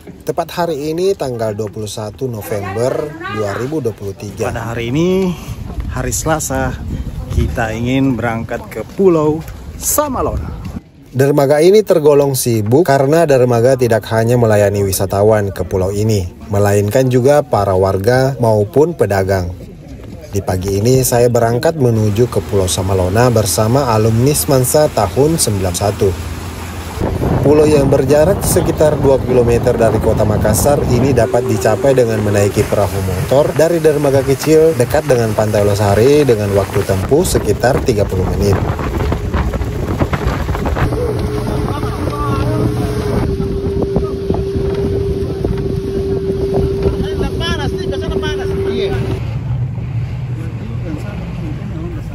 Tepat hari ini tanggal 21 November 2023. Pada hari ini, hari Selasa, kita ingin berangkat ke Pulau Samalona. Dermaga ini tergolong sibuk karena dermaga tidak hanya melayani wisatawan ke pulau ini, melainkan juga para warga maupun pedagang. Di pagi ini saya berangkat menuju ke Pulau Samalona bersama alumni Semansa tahun 91. Pulau yang berjarak sekitar 2 km dari kota Makassar ini dapat dicapai dengan menaiki perahu motor dari dermaga kecil dekat dengan Pantai Losari dengan waktu tempuh sekitar 30 menit.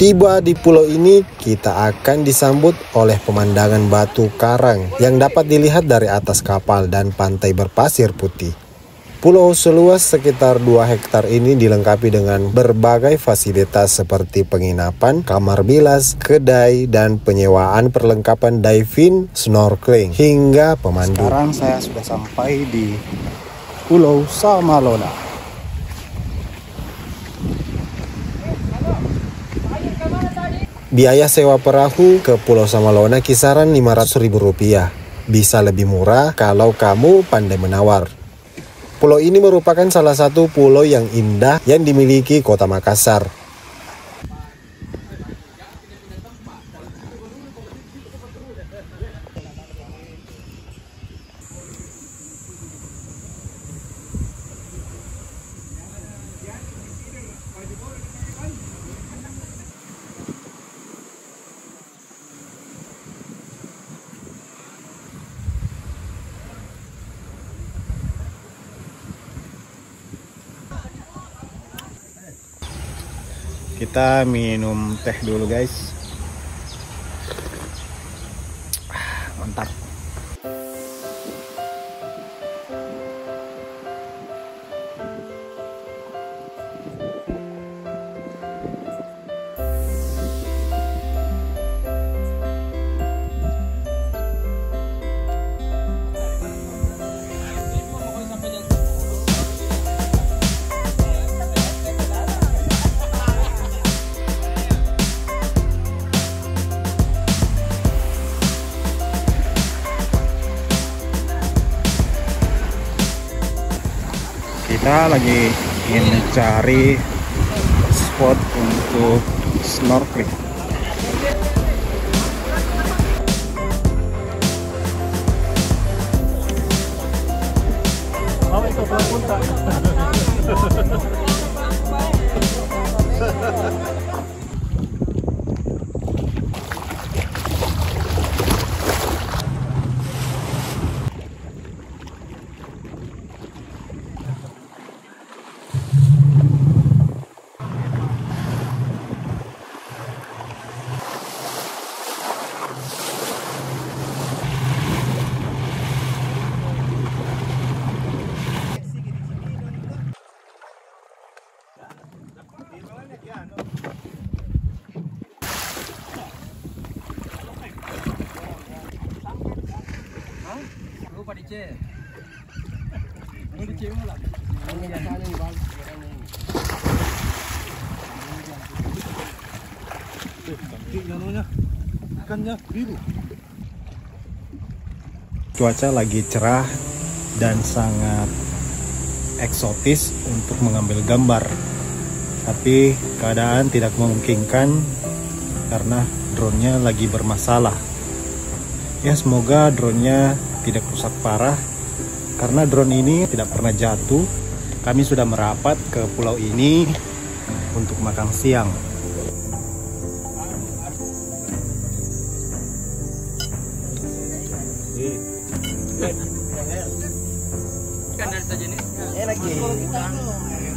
Tiba di pulau ini, kita akan disambut oleh pemandangan batu karang yang dapat dilihat dari atas kapal dan pantai berpasir putih. Pulau seluas sekitar 2 hektar ini dilengkapi dengan berbagai fasilitas seperti penginapan, kamar bilas, kedai, dan penyewaan perlengkapan diving, snorkeling, hingga pemandu. Sekarang saya sudah sampai di Pulau Samalona. Biaya sewa perahu ke Pulau Samalona kisaran Rp500.000. Bisa lebih murah kalau kamu pandai menawar. Pulau ini merupakan salah satu pulau yang indah yang dimiliki Kota Makassar. Kita minum teh dulu guys. Mantap. Kita lagi ingin mencari spot untuk snorkeling. Cuaca lagi cerah dan sangat eksotis untuk mengambil gambar, tapi keadaan tidak memungkinkan karena drone-nya lagi bermasalah. Ya, semoga drone-nya tidak rusak parah karena drone ini tidak pernah jatuh. Kami sudah merapat ke pulau ini untuk makan siang.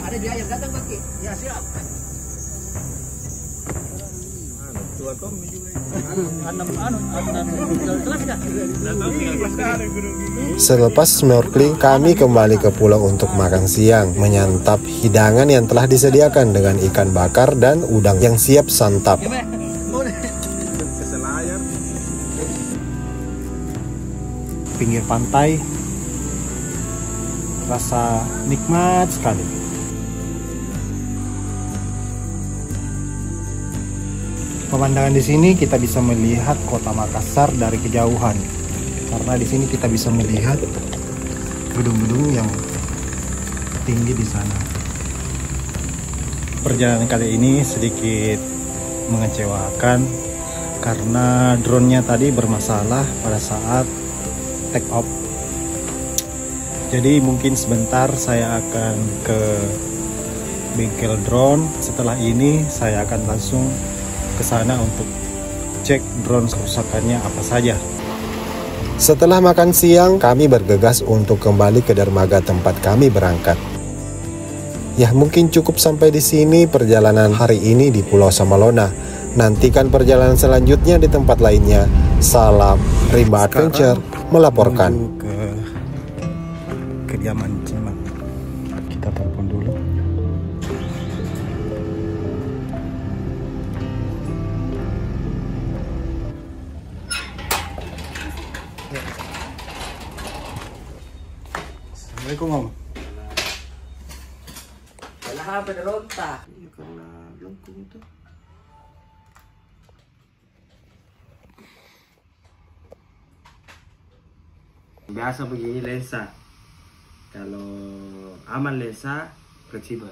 Ada di air datang lagi. Ya siap. Selepas snorkeling, kami kembali ke pulau untuk makan siang, menyantap hidangan yang telah disediakan dengan ikan bakar dan udang yang siap santap. Pinggir pantai, rasa nikmat sekali. Pemandangan di sini kita bisa melihat kota Makassar dari kejauhan, karena di sini kita bisa melihat gedung-gedung yang tinggi di sana. Perjalanan kali ini sedikit mengecewakan karena drone-nya tadi bermasalah pada saat take off. Jadi mungkin sebentar saya akan ke bengkel drone. Setelah ini saya akan langsung ke sana untuk cek drone kerusakannya apa saja. Setelah makan siang, kami bergegas untuk kembali ke dermaga tempat kami berangkat. Ya, mungkin cukup sampai di sini perjalanan hari ini di Pulau Samalona. Nantikan perjalanan selanjutnya di tempat lainnya. Salam Rimba Adventure melaporkan. Menuju ke kediaman Cimak. Kita telepon dulu. Assalamualaikum, Om. Wala ka ronta. Iya karena lengkung itu. Biasa begini lensa. Kalau aman lensa fleksibel.